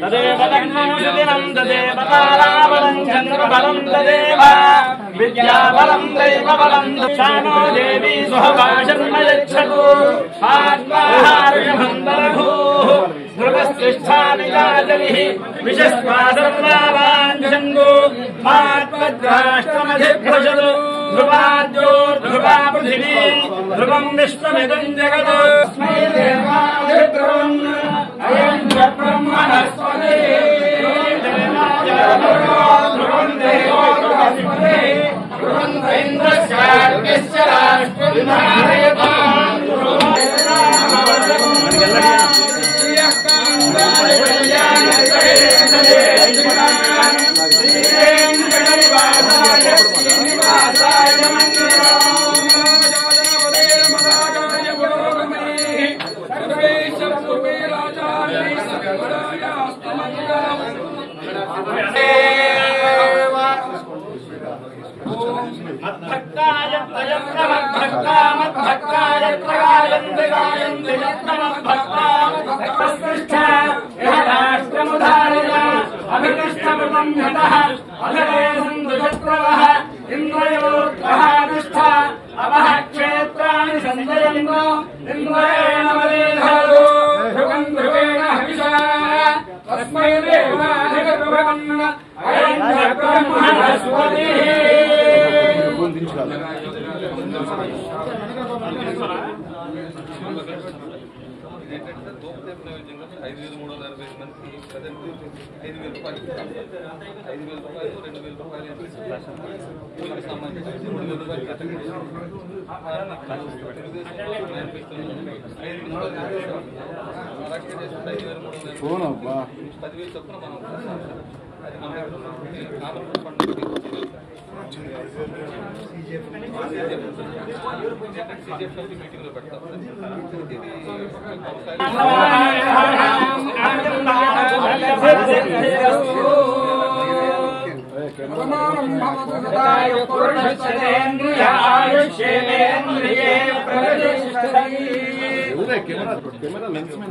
तदेव तन्नोदिनं तदेव ताराबलं चन्द्रबलं तदेव विद्याबलं दैवबलं दक्षाणो देवी सुहभाषन्मयच्छतु आत्माहार्यभन्दरभूः ध्रुवस्तिष्ठानिजाजलिः विशस्वा सर्वावाञ्छन्तु मात्मद्राष्ट्रमधिभ्रजतु ध्रुवाद्योर्ध्रुवा पृथिवी ध्रुवं विश्वमिदं जगत् तस्मै देवाधिध्रुवम् अयं च ब्रह्मणस्पते ध्रुवं देवो बृहस्पते ध्रुवं इन्द्रश्चार्यस्य राष्ट्रविधारयताम् कैमरा लेंस में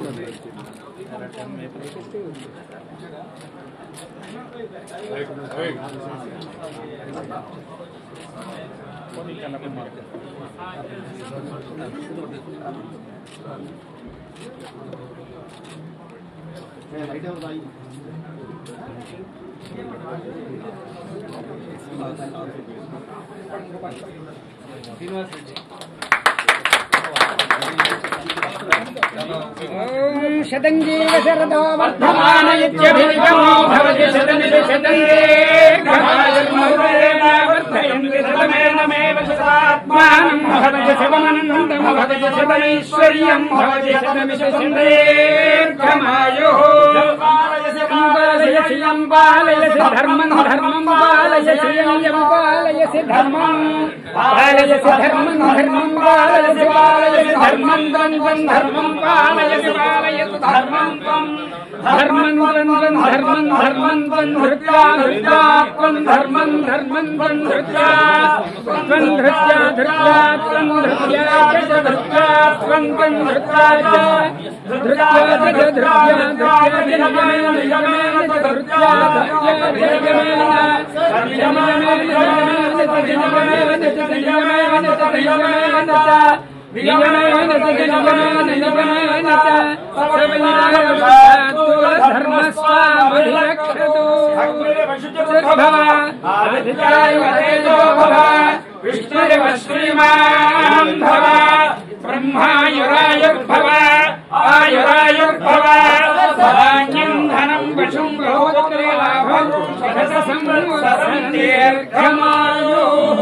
शतंजीव शरदो वर्धमान यज्ञभिर्गमो भवति शतमिति शतङ्गे वर्धयन्ति शतमेव शतात्मानं भवति शतमनन्दं भवति शतमैश्वर्यं भवति शतमिति शतैर्घमायुः पालयसि यं पालयसि धर्मं धर्मं पालयसि यं पालयसि धर्मं पालयसि धर्मं धर्मं पालयसि पालयसि धर्मं द्वन्द्वं धर्मं पालयसि पालयसि धर्मं त्वं धर्मं द्वन्द्वं धर्मं धर्मं द्वन्द्वृत्या धृत्या त्वं धर्मं धर्मं द्वन्द्वृत्या त्वं धृत्या धृत्या त्वं धृत्या च धृत्या त्वं द्वन्द्वृत्या च धृत्या च धृत्या धृत्या जयमेन जयमेन च धृत्या धृत्या जयमेन जयमेन जयमेन च जयमेन च जयमेन च जयमेन च विजयमेन च जयमेन जयमेन च सर्वैरावसात्तु धर्मस्वामभिरक्षतु भव आदित्याय तेजो भव विष्णुरिव श्रीमान् भव ब्रह्मायुरायुर्भव आयुरायुर्भव धान्यं धनं पशुं बहुपुत्रलाभं शतसंवत्सरं दीर्घमायुः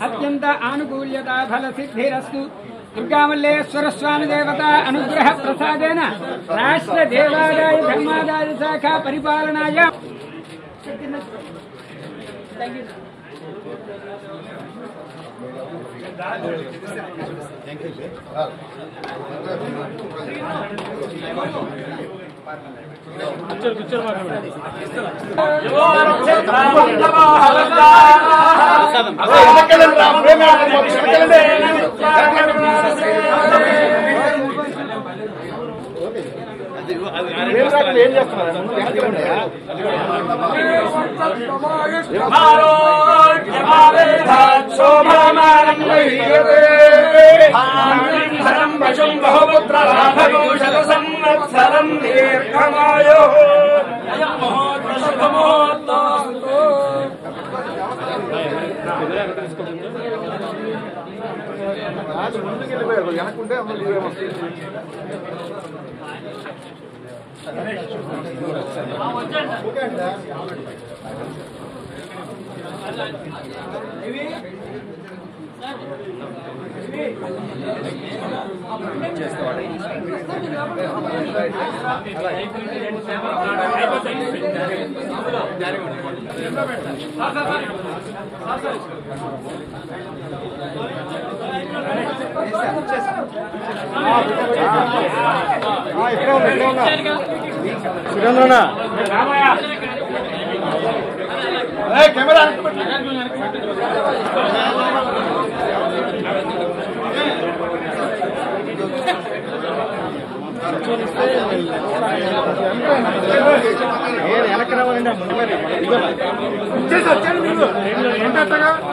अत्यंत आनुकूल्यता फल सिद्धिरस्तु दुर्गामल्लेश्वर स्वामी देवता अनुग्रह प्रसादेन राष्ट्र देवादाय धर्मादाय शाखा परिपालनाय Thank you. ఏం చేస్తున్నారు వెనకుంటే కెమెరా వెనక్కి రావాలండి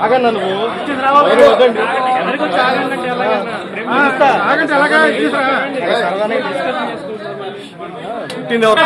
ఆగండి నువ్వు ఆగండి ఎలాగా పుట్టింది ఎవరు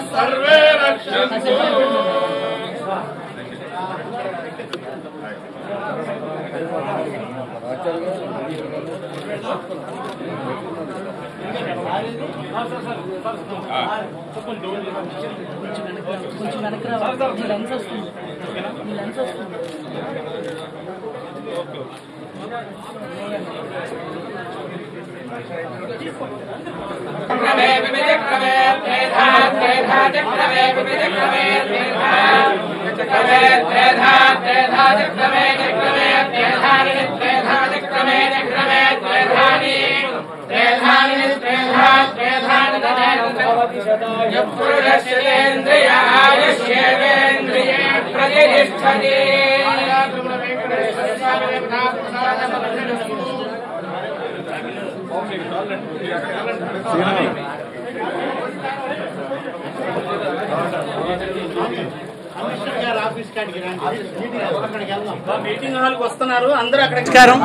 सर्वे रक्षन्तु కొంచెం వెనక్కి రావాలి మీ లెన్స్ వస్తుంది మీటింగ్ హాల్కి వస్తున్నారు అందరూ అక్కడ. నమస్కారం.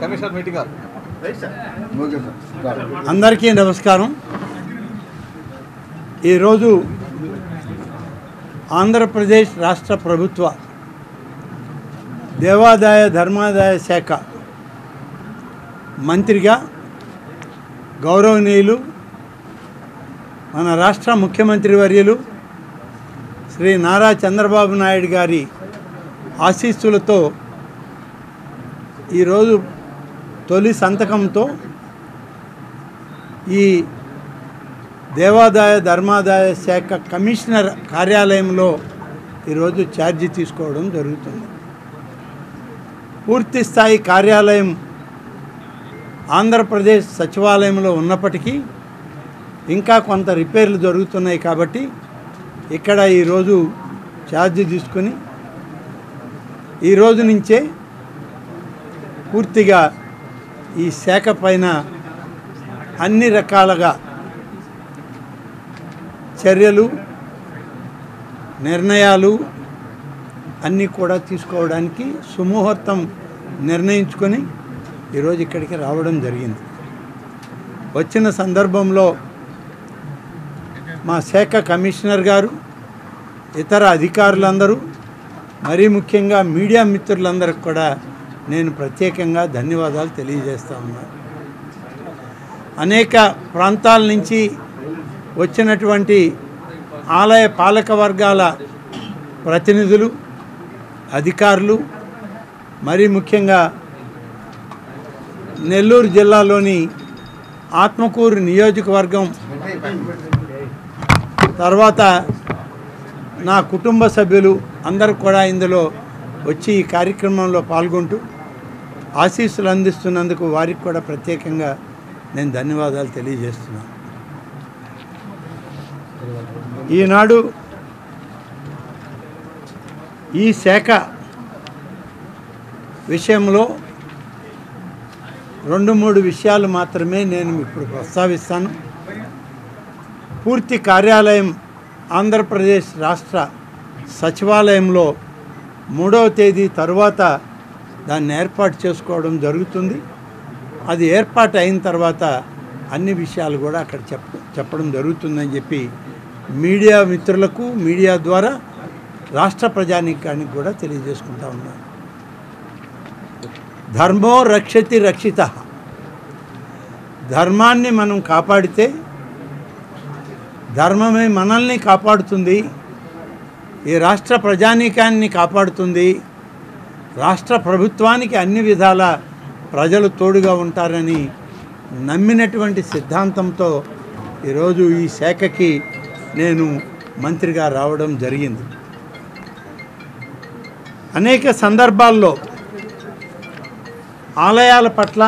కమిషనర్ మీటింగ్ అందరికీ నమస్కారం. ఈరోజు ఆంధ్రప్రదేశ్ రాష్ట్ర ప్రభుత్వ దేవాదాయ ధర్మాదాయ శాఖ మంత్రిగా గౌరవనీయులు మన రాష్ట్ర ముఖ్యమంత్రి వర్యులు శ్రీ నారా చంద్రబాబు నాయుడు గారి ఆశీస్సులతో ఈరోజు తొలి సంతకంతో ఈ దేవాదాయ ధర్మాదాయ శాఖ కమిషనర్ కార్యాలయంలో ఈరోజు ఛార్జీ తీసుకోవడం జరుగుతుంది. పూర్తి స్థాయి కార్యాలయం ఆంధ్రప్రదేశ్ సచివాలయంలో ఉన్నప్పటికీ ఇంకా కొంత రిపేర్లు జరుగుతున్నాయి కాబట్టి ఇక్కడ ఈరోజు ఛార్జీ తీసుకొని ఈరోజు నుంచే పూర్తిగా ఈ శాఖ పైన అన్ని రకాలుగా చర్యలు నిర్ణయాలు అన్నీ కూడా తీసుకోవడానికి సుముహూర్తం నిర్ణయించుకొని ఈరోజు ఇక్కడికి రావడం జరిగింది. వచ్చిన సందర్భంలో మా శాఖ కమిషనర్ గారు, ఇతర అధికారులందరూ, మరీ ముఖ్యంగా మీడియా మిత్రులందరికీ కూడా నేను ప్రత్యేకంగా ధన్యవాదాలు తెలియజేస్తా ఉన్నాను. అనేక ప్రాంతాల నుంచి వచ్చినటువంటి ఆలయ పాలక వర్గాల ప్రతినిధులు, అధికారులు, మరీ ముఖ్యంగా నెల్లూరు జిల్లాలోని ఆత్మకూరు నియోజకవర్గం, తర్వాత నా కుటుంబ సభ్యులు అందరూ కూడా ఇందులో వచ్చి ఈ కార్యక్రమంలో పాల్గొంటూ ఆశీస్సులు అందిస్తున్నందుకు వారికి కూడా ప్రత్యేకంగా నేను ధన్యవాదాలు తెలియజేస్తున్నాను. ఈనాడు ఈ శాఖ విషయంలో 2-3 విషయాలు మాత్రమే నేను ఇప్పుడు ప్రస్తావిస్తాను. పూర్తి కార్యాలయం ఆంధ్రప్రదేశ్ రాష్ట్ర సచివాలయంలో 3వ తేదీ తరువాత దాన్ని ఏర్పాటు చేసుకోవడం జరుగుతుంది. అది ఏర్పాటు అయిన తర్వాత అన్ని విషయాలు కూడా అక్కడ చెప్పడం జరుగుతుందని చెప్పి మీడియా మిత్రులకు, మీడియా ద్వారా రాష్ట్ర ప్రజానీకానికి కూడా తెలియజేసుకుంటా ఉన్నాను. ధర్మో రక్షతి రక్షిత. ధర్మాన్ని మనం కాపాడితే ధర్మమే మనల్ని కాపాడుతుంది, ఈ రాష్ట్ర ప్రజానీకాన్ని కాపాడుతుంది, రాష్ట్ర ప్రభుత్వానికి అన్ని విధాల ప్రజలు తోడుగా ఉంటారని నమ్మినటువంటి సిద్ధాంతంతో ఈరోజు ఈ శాఖకి నేను మంత్రిగా రావడం జరిగింది. అనేక సందర్భాల్లో ఆలయాల పట్ల,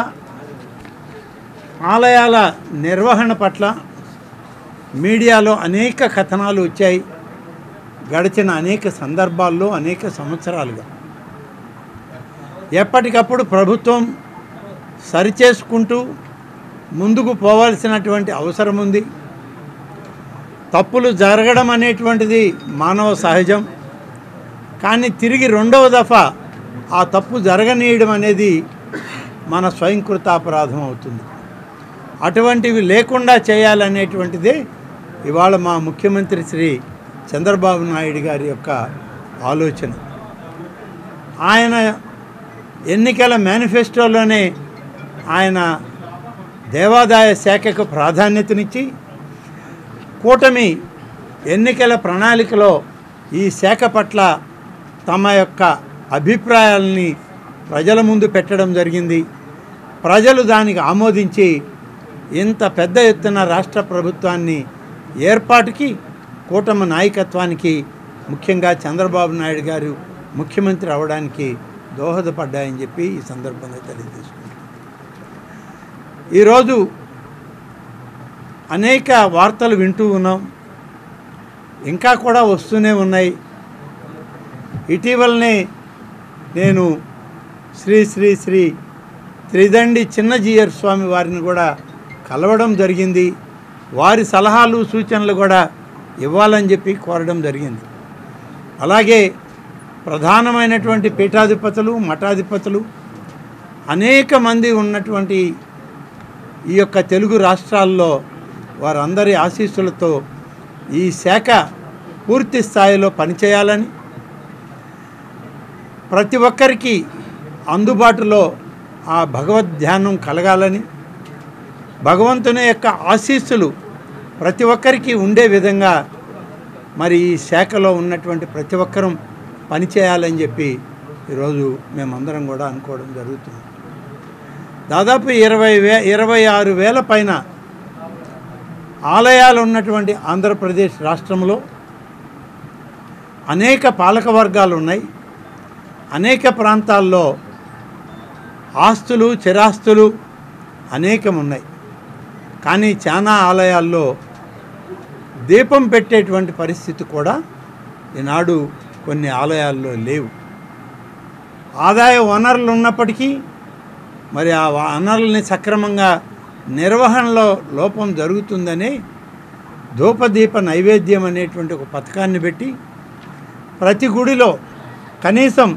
ఆలయాల నిర్వహణ పట్ల మీడియాలో అనేక కథనాలు వచ్చాయి. గడిచిన అనేక సందర్భాల్లో, అనేక సంవత్సరాలుగా ఎప్పటికప్పుడు ప్రభుత్వం సరిచేసుకుంటూ ముందుకు పోవాల్సినటువంటి అవసరం ఉంది. తప్పులు జరగడం అనేటువంటిది మానవ సహజం. కానీ తిరిగి 2వ దఫా ఆ తప్పు జరగనీయడం అనేది మన స్వయంకృతాపరాధం అవుతుంది. అటువంటివి లేకుండా చేయాలనేటువంటిదే ఇవాళ మా ముఖ్యమంత్రి శ్రీ చంద్రబాబు నాయుడు గారి యొక్క ఆలోచన. ఆయన ఎన్నికల మేనిఫెస్టోలోనే ఆయన దేవాదాయ శాఖకు ప్రాధాన్యతనిచ్చి కూటమి ఎన్నికల ప్రణాళికలో ఈ శాఖ పట్ల తమ యొక్క అభిప్రాయాలని ప్రజల ముందు పెట్టడం జరిగింది. ప్రజలు దానికి ఆమోదించి ఇంత పెద్ద ఎత్తున రాష్ట్ర ప్రభుత్వాన్ని ఏర్పాటుకి, కూటమి నాయకత్వానికి, ముఖ్యంగా చంద్రబాబు నాయుడు గారు ముఖ్యమంత్రి అవడానికి దోహదపడ్డాయని చెప్పి ఈ సందర్భంగా తెలియజేసుకుంటాం. ఈరోజు అనేక వార్తలు వింటూ ఉన్నాం, ఇంకా కూడా వస్తూనే ఉన్నాయి. ఇటీవలనే నేను శ్రీ శ్రీ శ్రీ త్రిదండి చిన్నజీయర్ స్వామి వారిని కూడా కలవడం జరిగింది. వారి సలహాలు సూచనలు కూడా ఇవ్వాలని చెప్పి కోరడం జరిగింది. అలాగే ప్రధానమైనటువంటి పీఠాధిపతులు మఠాధిపతులు అనేక మంది ఉన్నటువంటి ఈ యొక్క తెలుగు రాష్ట్రాల్లో వారందరి ఆశీస్సులతో ఈ శాఖ పూర్తి స్థాయిలో పనిచేయాలని, ప్రతి ఒక్కరికి అందుబాటులో ఆ భగవద్ ధ్యానం కలగాలని, భగవంతుని యొక్క ఆశీస్సులు ప్రతి ఒక్కరికి ఉండే విధంగా మరి ఈ శాఖలో ఉన్నటువంటి ప్రతి ఒక్కరూ పనిచేయాలని చెప్పి ఈరోజు మేమందరం కూడా అనుకోవడం జరుగుతుంది. దాదాపు 26,000 పైన ఆలయాలు ఉన్నటువంటి ఆంధ్రప్రదేశ్ రాష్ట్రంలో అనేక పాలక వర్గాలు ఉన్నాయి. అనేక ప్రాంతాల్లో ఆస్తులు చిరాస్తులు అనేకం ఉన్నాయి. కానీ చాలా ఆలయాల్లో దీపం పెట్టేటువంటి పరిస్థితి కూడా ఈనాడు కొన్ని ఆలయాల్లో లేవు. ఆదాయ వనరులు ఉన్నప్పటికీ మరి ఆ వనరుల్ని సక్రమంగా నిర్వహణలో లోపం జరుగుతుందని ధూపదీప నైవేద్యం అనేటువంటి ఒక పథకాన్ని పెట్టి ప్రతి గుడిలో కనీసం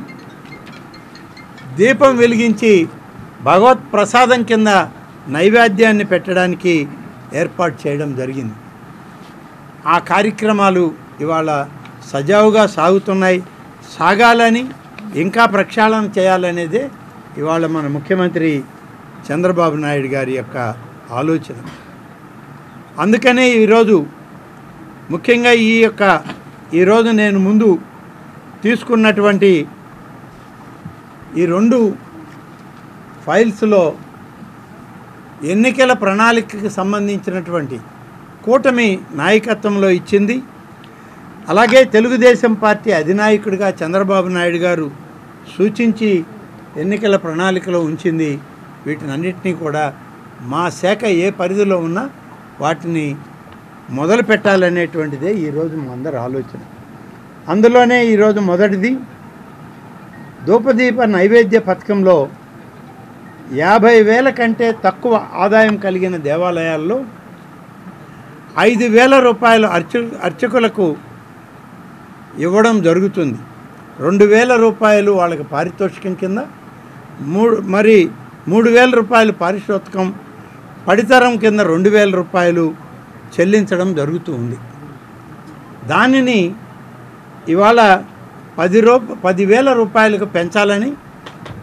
దీపం వెలిగించి భగవత్ ప్రసాదం కింద నైవేద్యాన్ని పెట్టడానికి ఏర్పాటు చేయడం జరిగింది. ఆ కార్యక్రమాలు ఇవాళ సజావుగా సాగుతున్నాయి. సాగాలని, ఇంకా ప్రక్షాళన చేయాలనేదే ఇవాళ మన ముఖ్యమంత్రి చంద్రబాబు నాయుడు గారి యొక్క ఆలోచన. అందుకనే ఈరోజు ముఖ్యంగా ఈరోజు నేను ముందు తీసుకున్నటువంటి ఈ 2 ఫైల్స్లో ఎన్నికల ప్రణాళికకి సంబంధించినటువంటి కూటమి నాయకత్వంలో ఇచ్చింది, అలాగే తెలుగుదేశం పార్టీ అధినాయకుడిగా చంద్రబాబు నాయుడు గారు సూచించి ఎన్నికల ప్రణాళికలో ఉంచింది. వీటినన్నిటినీ కూడా మా శాఖ ఏ పరిధిలో ఉన్నా వాటిని మొదలు పెట్టాలనేటువంటిదే ఈరోజు అందరి ఆలోచన. అందులోనే ఈరోజు మొదటిది ధూపదీప నైవేద్య పథకంలో 50,000 కంటే తక్కువ ఆదాయం కలిగిన దేవాలయాల్లో 5,000 రూపాయలు అర్చకులకు ఇవ్వడం జరుగుతుంది. 2,000 రూపాయలు వాళ్ళకి పారితోషికం కింద, 3,000 రూపాయలు పారితోషికం, పడితరం కింద 2,000 రూపాయలు చెల్లించడం జరుగుతూ ఉంది. దానిని ఇవాళ 10,000 రూపాయలకు పెంచాలని,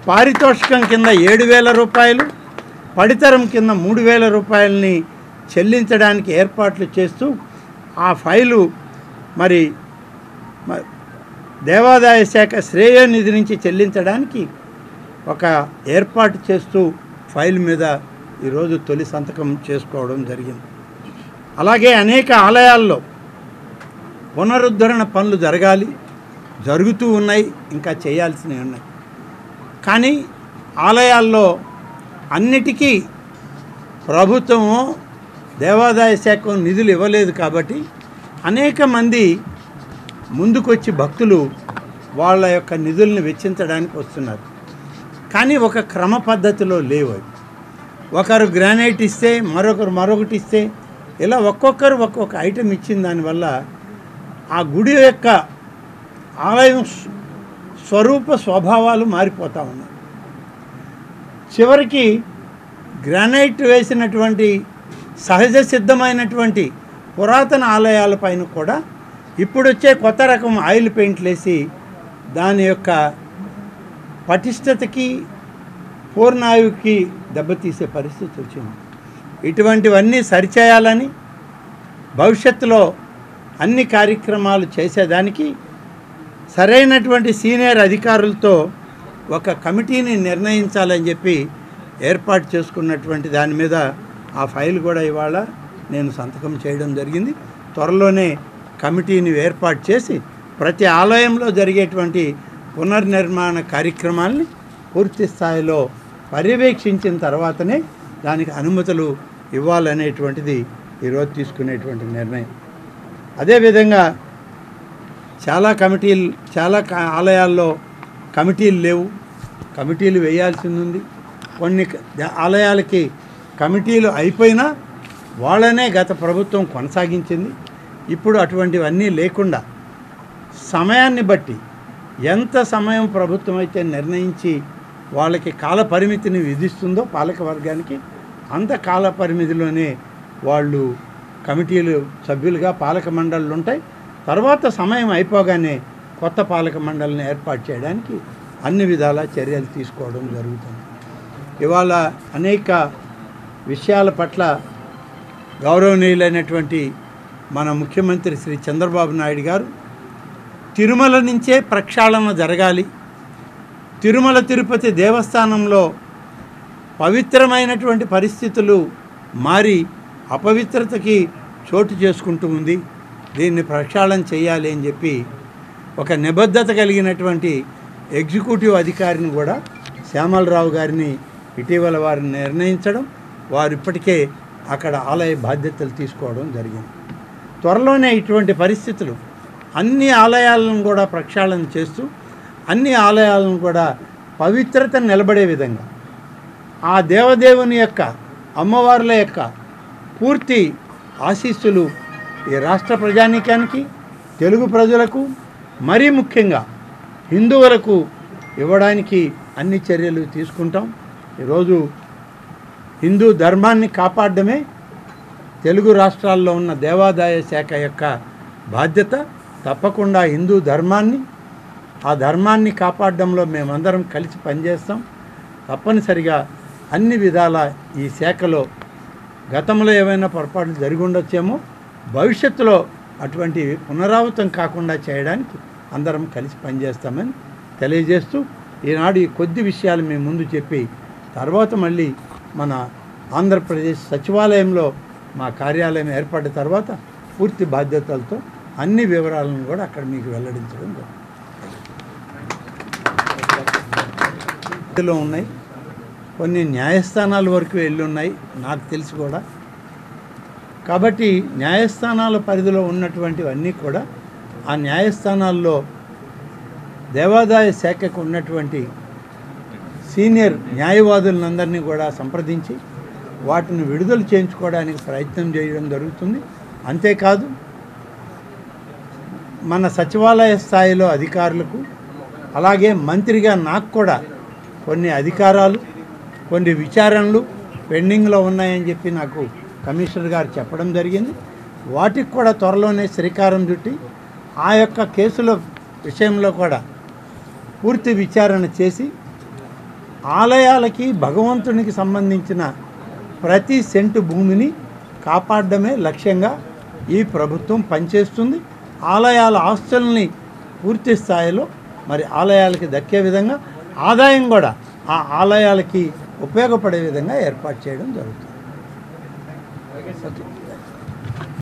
పారితోషికం కింద 7,000 రూపాయలు, పడితరం కింద 3,000 రూపాయలని చెల్లించడానికి ఏర్పాట్లు చేస్తూ ఆ ఫైలు మరి దేవాదాయ శాఖ శ్రేయోనిధి నుంచి చెల్లించడానికి ఒక ఏర్పాటు చేస్తూ ఫైల్ మీద ఈరోజు తొలి సంతకం చేసుకోవడం జరిగింది. అలాగే అనేక ఆలయాల్లో పునరుద్ధరణ పనులు జరుగుతూ ఉన్నాయి, ఇంకా చేయాల్సినవి ఉన్నాయి. కానీ ఆలయాల్లో అన్నిటికీ ప్రభుత్వము దేవాదాయ శాఖ నిధులు ఇవ్వలేదు కాబట్టి అనేక మంది ముందుకొచ్చి భక్తులు వాళ్ళ యొక్క నిధుల్ని వెచ్చించడానికి వస్తున్నారు. కానీ ఒక క్రమ పద్ధతిలో లేవు. ఒకరు గ్రానైట్ ఇస్తే మరొకటి ఇస్తే ఇలా ఒక్కొక్కరు ఒక్కొక్క ఐటెం ఇచ్చిన దానివల్ల ఆ గుడి యొక్క ఆలయం స్వరూప స్వభావాలు మారిపోతూ ఉన్నాయి. చివరికి గ్రానైట్ వేసినటువంటి సహజ సిద్ధమైనటువంటి పురాతన ఆలయాలపైన కూడా ఇప్పుడు వచ్చే కొత్త రకం ఆయిల్ పెయింట్లు వేసి దాని యొక్క పటిష్టతకి పూర్ణాయువుకి దెబ్బతీసే పరిస్థితి వచ్చింది. ఇటువంటివన్నీ సరిచేయాలని భవిష్యత్తులో అన్ని కార్యక్రమాలు చేసేదానికి సరైనటువంటి సీనియర్ అధికారులతో ఒక కమిటీని నిర్ణయించాలని చెప్పి ఏర్పాటు చేసుకున్నటువంటి దాని మీద ఆ ఫైల్ కూడా ఇవాళ నేను సంతకం చేయడం జరిగింది. త్వరలోనే కమిటీని ఏర్పాటు చేసి ప్రతి ఆలయంలో జరిగేటువంటి పునర్నిర్మాణ కార్యక్రమాల్ని పూర్తి స్థాయిలో పర్యవేక్షించిన తర్వాతనే దానికి అనుమతులు ఇవ్వాలనేటువంటిది ఈరోజు తీసుకునేటువంటి నిర్ణయం. అదేవిధంగా చాలా ఆలయాల్లో కమిటీలు లేవు, కమిటీలు వేయాల్సింది ఉంది. కొన్ని ఆలయాలకి కమిటీలు అయిపోయినా వాళ్ళనే గత ప్రభుత్వం కొనసాగించింది. ఇప్పుడు అటువంటివన్నీ లేకుండా సమయాన్ని బట్టి ఎంత సమయం ప్రభుత్వం అయితే నిర్ణయించి వాళ్ళకి కాల పరిమితిని విధిస్తుందో పాలక వర్గానికి, అంత కాల పరిమితిలోనే వాళ్ళు కమిటీలు సభ్యులుగా పాలక మండళ్ళు ఉంటాయి. తర్వాత సమయం అయిపోగానే కొత్త పాలక మండలిని ఏర్పాటు చేయడానికి అన్ని విధాల చర్యలు తీసుకోవడం జరుగుతుంది. ఇవాళ అనేక విషయాల పట్ల గౌరవనీయులైనటువంటి మన ముఖ్యమంత్రి శ్రీ చంద్రబాబు నాయుడు గారు తిరుమల నుంచే ప్రక్షాళన జరగాలి, తిరుమల తిరుపతి దేవస్థానంలో పవిత్రమైనటువంటి పరిస్థితులు మారి అపవిత్రతకి చోటు చేసుకుంటూ ఉంది, దీన్ని ప్రక్షాళన చేయాలి అని చెప్పి ఒక నిబద్ధత కలిగినటువంటి ఎగ్జిక్యూటివ్ అధికారిని కూడా శ్యామలరావు గారిని ఇటీవల వారిని నిర్ణయించడం, వారు ఇప్పటికే అక్కడ ఆలయ బాధ్యతలు తీసుకోవడం జరిగింది. త్వరలోనే ఇటువంటి పరిస్థితులు అన్ని ఆలయాలను కూడా ప్రక్షాళన చేస్తూ అన్ని ఆలయాలను కూడా పవిత్రత నిలబడే విధంగా ఆ దేవదేవుని యొక్క అమ్మవార్ల యొక్క పూర్తి ఆశీస్సులు ఈ రాష్ట్ర ప్రజానీకానికి, తెలుగు ప్రజలకు, మరీ ముఖ్యంగా హిందువులకు ఇవ్వడానికి అన్ని చర్యలు తీసుకుంటాం. ఈరోజు హిందూ ధర్మాన్ని కాపాడడమే తెలుగు రాష్ట్రాల్లో ఉన్న దేవాదాయ శాఖ యొక్క బాధ్యత. తప్పకుండా హిందూ ధర్మాన్ని, ఆ ధర్మాన్ని కాపాడడంలో మేమందరం కలిసి పనిచేస్తాం. తప్పనిసరిగా అన్ని విధాల ఈ శాఖలో గతంలో ఏమైనా పొరపాట్లు జరిగి ఉండొచ్చేమో, భవిష్యత్తులో అటువంటి పునరావృతం కాకుండా చేయడానికి అందరం కలిసి పనిచేస్తామని తెలియజేస్తూ ఈనాడు ఈ కొద్ది విషయాలు మేము ముందు చెప్పి తర్వాత మళ్ళీ మన ఆంధ్రప్రదేశ్ సచివాలయంలో మా కార్యాలయం ఏర్పడిన తర్వాత పూర్తి బాధ్యతలతో అన్ని వివరాలను కూడా అక్కడ మీకు వెల్లడించడం జరుగుతుంది. ఉన్నాయి కొన్ని న్యాయస్థానాల వరకు వెళ్ళి ఉన్నాయి నాకు తెలిసి కూడా. కాబట్టి న్యాయస్థానాల పరిధిలో ఉన్నటువంటివన్నీ కూడా ఆ న్యాయస్థానాల్లో దేవాదాయ శాఖకు ఉన్నటువంటి సీనియర్ న్యాయవాదులందరినీ కూడా సంప్రదించి వాటిని విడుదల చేయించుకోవడానికి ప్రయత్నం చేయడం జరుగుతుంది. అంతేకాదు మన సచివాలయ స్థాయిలో అధికారులకు, అలాగే మంత్రిగా నాకు కూడా కొన్ని అధికారాలు, కొన్ని విచారణలు పెండింగ్లో ఉన్నాయని చెప్పి నాకు కమిషనర్ గారు చెప్పడం జరిగింది. వాటికి కూడా త్వరలోనే శ్రీకారం చుట్టి ఆ యొక్క కేసుల విషయంలో కూడా పూర్తి విచారణ చేసి ఆలయాలకి, భగవంతునికి సంబంధించిన ప్రతి సెంటు భూమిని కాపాడడమే లక్ష్యంగా ఈ ప్రభుత్వం పనిచేస్తుంది. ఆలయాల ఆస్తుల్ని పూర్తి స్థాయిలో మరి ఆలయాలకి దక్కే విధంగా, ఆదాయం కూడా ఆ ఆలయాలకి ఉపయోగపడే విధంగా ఏర్పాటు చేయడం జరుగుతుంది.